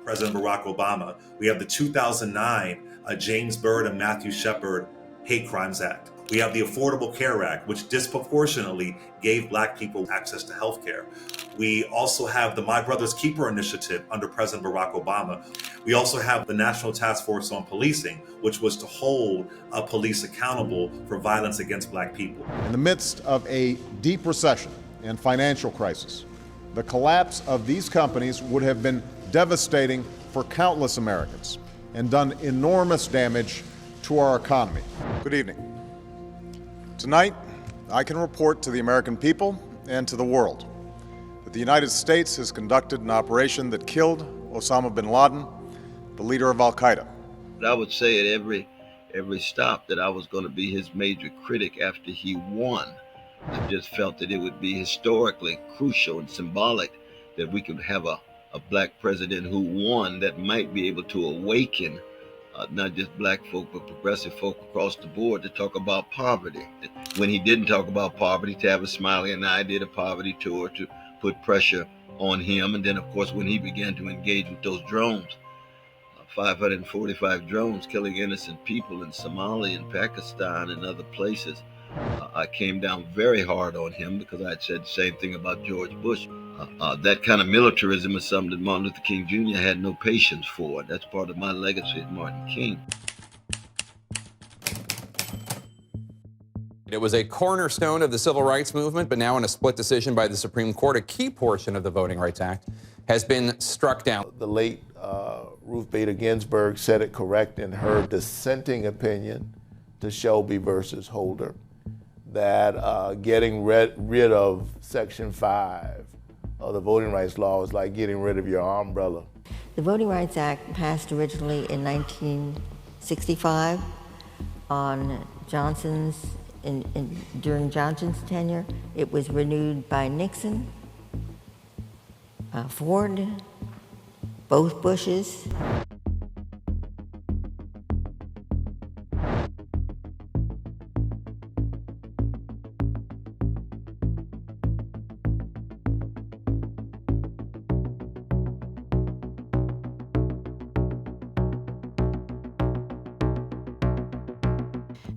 President Barack Obama. We have the 2009 James Byrd and Matthew Shepard Hate Crimes Act. We have the Affordable Care Act, which disproportionately gave Black people access to health care. We also have the My Brother's Keeper initiative under President Barack Obama. We also have the National Task Force on Policing, which was to hold police accountable for violence against Black people. In the midst of a deep recession and financial crisis, the collapse of these companies would have been devastating for countless Americans and done enormous damage to our economy. Good evening. Tonight, I can report to the American people and to the world that the United States has conducted an operation that killed Osama bin Laden, the leader of Al-Qaeda. I would say at every stop that I was going to be his major critic after he won. I just felt that it would be historically crucial and symbolic that we could have a Black president who won that might be able to awaken not just Black folk, but progressive folk across the board to talk about poverty. When he didn't talk about poverty, Tavis Smiley and I did a poverty tour to put pressure on him. And then, of course, when he began to engage with those drones, 545 drones killing innocent people in Somalia and Pakistan and other places, I came down very hard on him because I had said the same thing about George Bush. That kind of militarism is something that Martin Luther King Jr. had no patience for. That's part of my legacy as Martin King. It was a cornerstone of the civil rights movement, but now in a split decision by the Supreme Court, a key portion of the Voting Rights Act has been struck down. The late Ruth Bader Ginsburg said it correct in her dissenting opinion to Shelby versus Holder, that getting rid of Section 5 of the Voting Rights Law is like getting rid of your umbrella. The Voting Rights Act passed originally in 1965 on during Johnson's tenure. It was renewed by Nixon, Ford, both Bushes.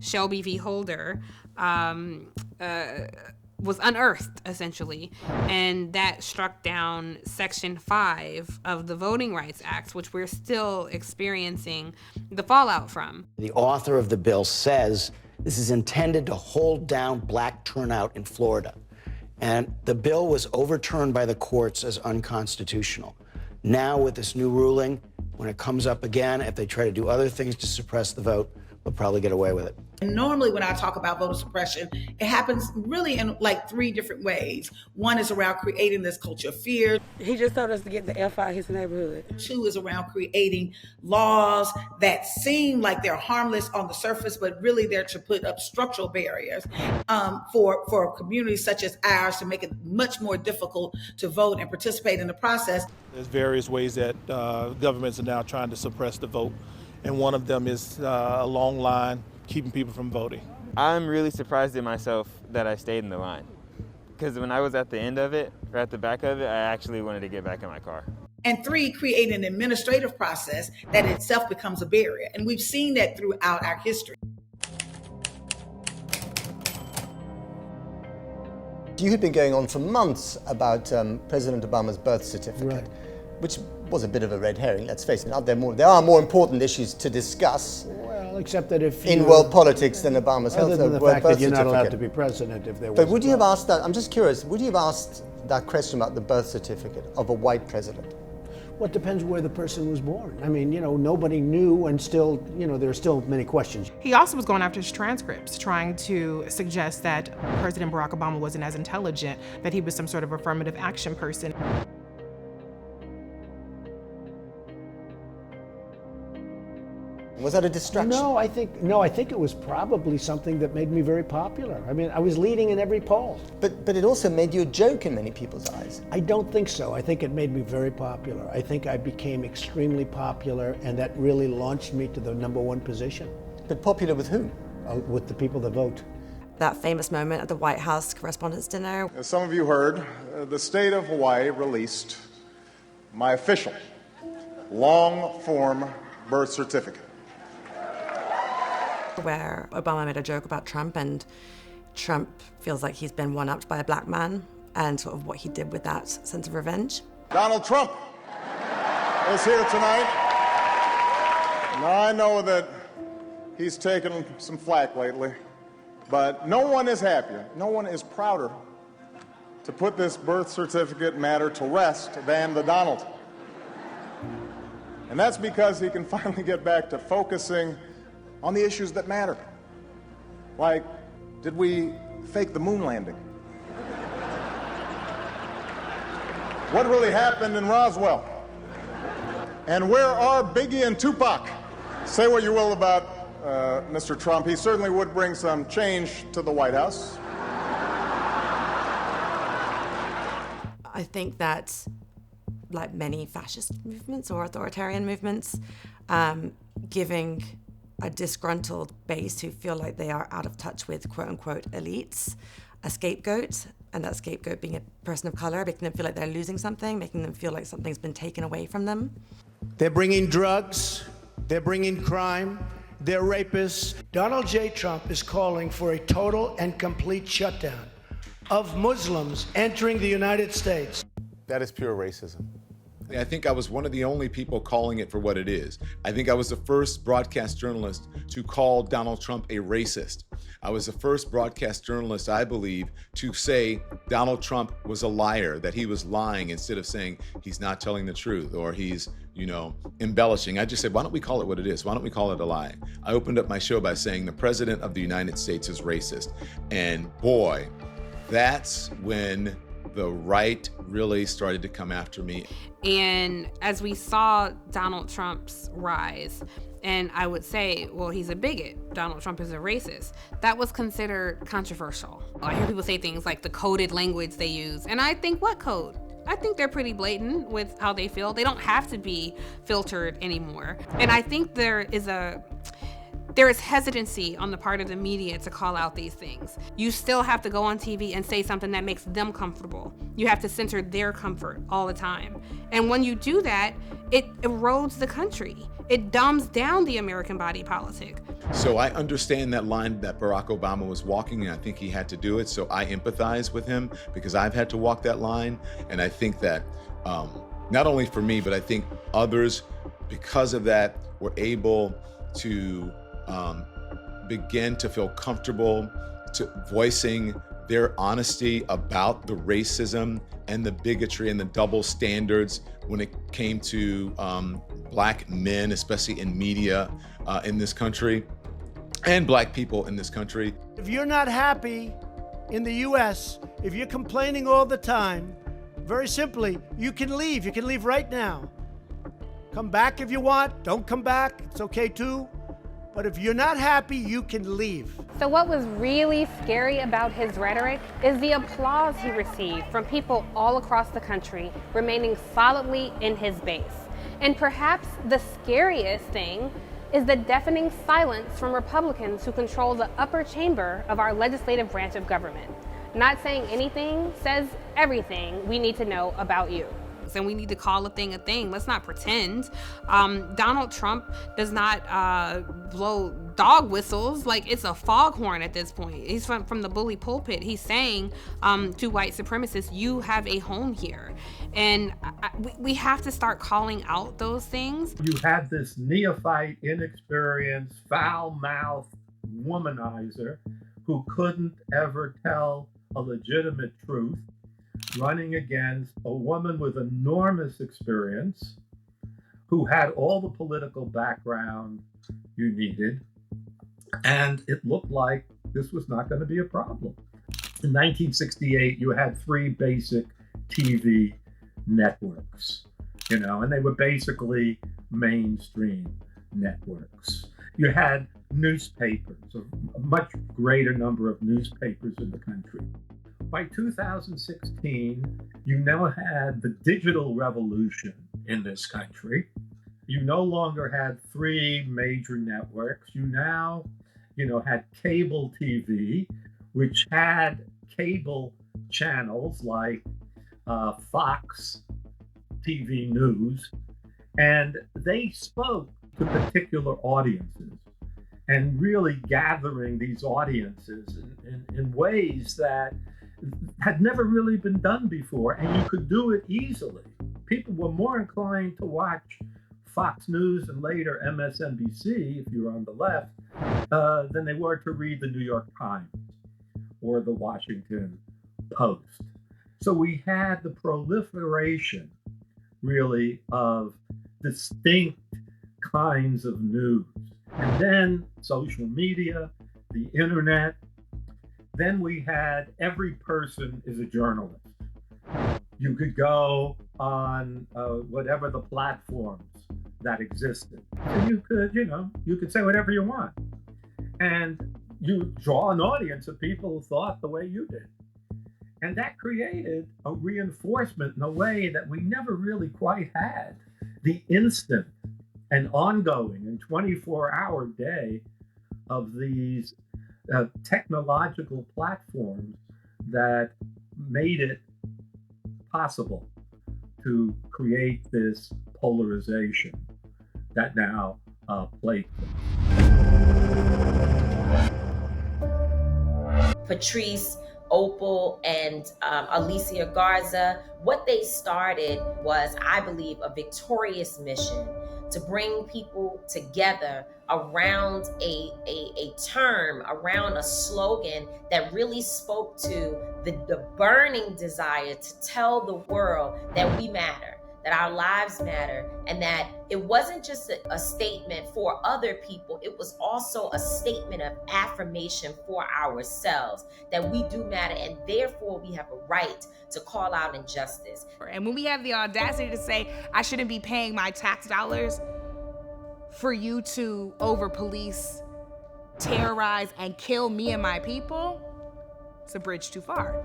Shelby v. Holder was unearthed, essentially, and that struck down Section 5 of the Voting Rights Act, which we're still experiencing the fallout from. The author of the bill says this is intended to hold down Black turnout in Florida, and the bill was overturned by the courts as unconstitutional. Now, with this new ruling, when it comes up again, if they try to do other things to suppress the vote, we'll probably get away with it. And normally when I talk about voter suppression, it happens really in like 3 different ways. 1 is around creating this culture of fear. He just told us to get the F out of his neighborhood. 2 is around creating laws that seem like they're harmless on the surface, but really they're to put up structural barriers for communities such as ours to make it much more difficult to vote and participate in the process. There's various ways that governments are now trying to suppress the vote. And one of them is a long line, keeping people from voting. I'm really surprised at myself that I stayed in the line. Because when I was at the end of it, or at the back of it, I actually wanted to get back in my car. And 3, create an administrative process that itself becomes a barrier. And we've seen that throughout our history. You had been going on for months about President Obama's birth certificate, which was a bit of a red herring, let's face it. There are more important issues to discuss except that if in world politics than Obama's health. Other than the fact that you're not allowed to be president if there was. But would you have asked that? I'm just curious. Would you have asked that question about the birth certificate of a white president? Well, it depends where the person was born. I mean, nobody knew, and still, there are still many questions. He also was going after his transcripts, trying to suggest that President Barack Obama wasn't as intelligent, that he was some sort of affirmative action person. Was that a distraction? No, I think it was probably something that made me very popular. I mean, I was leading in every poll. But it also made you a joke in many people's eyes. I don't think so. I think it made me very popular. I think I became extremely popular, and that really launched me to the #1 position. But popular with whom? With the people that vote. That famous moment at the White House Correspondents' Dinner. As some of you heard, the state of Hawaii released my official long-form birth certificate. Where Obama made a joke about Trump, and Trump feels like he's been one-upped by a black man, and sort of what he did with that sense of revenge. Donald Trump is here tonight. Now, I know that he's taken some flack lately, but no one is happier, no one is prouder to put this birth certificate matter to rest than the Donald. And that's because he can finally get back to focusing on the issues that matter. Like, did we fake the moon landing? What really happened in Roswell? And where are Biggie and Tupac? Say what you will about Mr. Trump, he certainly would bring some change to the White House. I think that, like many fascist movements or authoritarian movements, giving a disgruntled base who feel like they are out of touch with quote-unquote elites a scapegoat, and that scapegoat being a person of color, making them feel like they're losing something, making them feel like something's been taken away from them. They're bringing drugs, they're bringing crime, they're rapists. Donald J. Trump is calling for a total and complete shutdown of Muslims entering the United States. That is pure racism. I think I was one of the only people calling it for what it is. I think I was the first broadcast journalist to call Donald Trump a racist. I was the first broadcast journalist, I believe, to say Donald Trump was a liar, that he was lying, instead of saying he's not telling the truth or he's, embellishing. I just said, why don't we call it what it is? Why don't we call it a lie? I opened up my show by saying the president of the United States is racist. And boy, that's when the right really started to come after me. And as we saw Donald Trump's rise, and I would say, well, he's a bigot, Donald Trump is a racist, that was considered controversial. I hear people say things like the coded language they use, and I think, what code? I think they're pretty blatant with how they feel. They don't have to be filtered anymore. And I think there is hesitancy on the part of the media to call out these things. You still have to go on TV and say something that makes them comfortable. You have to center their comfort all the time. And when you do that, it erodes the country. It dumbs down the American body politic. So I understand that line that Barack Obama was walking, and I think he had to do it. So I empathize with him because I've had to walk that line. And I think that not only for me, but I think others, because of that, were able to begin to feel comfortable to voicing their honesty about the racism and the bigotry and the double standards when it came to black men, especially in media in this country, and black people in this country. If you're not happy in the U.S., if you're complaining all the time, very simply, you can leave. You can leave right now. Come back if you want. Don't come back. It's okay too. But if you're not happy, you can leave. So what was really scary about his rhetoric is the applause he received from people all across the country remaining solidly in his base. And perhaps the scariest thing is the deafening silence from Republicans who control the upper chamber of our legislative branch of government. Not saying anything says everything we need to know about you. And we need to call a thing. Let's not pretend. Donald Trump does not blow dog whistles like it's a foghorn at this point. He's from the bully pulpit. He's saying to white supremacists, you have a home here. And we have to start calling out those things. You had this neophyte, inexperienced, foul-mouthed womanizer who couldn't ever tell a legitimate truth, running against a woman with enormous experience who had all the political background you needed, and it looked like this was not going to be a problem. In 1968, you had three basic TV networks, and they were basically mainstream networks. You had newspapers, a much greater number of newspapers in the country. By 2016, you now had the digital revolution in this country. You no longer had three major networks. You now, had cable TV, which had cable channels like Fox TV News And they spoke to particular audiences and really gathering these audiences in ways that had never really been done before. And you could do it easily. People were more inclined to watch Fox News and later MSNBC, if you're on the left, than they were to read the New York Times or the Washington Post. So we had the proliferation, really, of distinct kinds of news. And then social media, the internet. Then we had every person is a journalist. You could go on whatever the platforms that existed. So you could say whatever you want. And you draw an audience of people who thought the way you did. And that created a reinforcement in a way that we never really quite had. The instant and ongoing and 24-hour day of these technological platforms that made it possible to create this polarization that now plagues Patrice, Opal, and Alicia Garza, what they started was, I believe, a victorious mission to bring people together around a term, around a slogan that really spoke to the burning desire to tell the world that we matter, that our lives matter, and that it wasn't just a statement for other people, it was also a statement of affirmation for ourselves, that we do matter, and therefore we have a right to call out injustice. And when we have the audacity to say, I shouldn't be paying my tax dollars for you to over-police, terrorize, and kill me and my people, it's a bridge too far.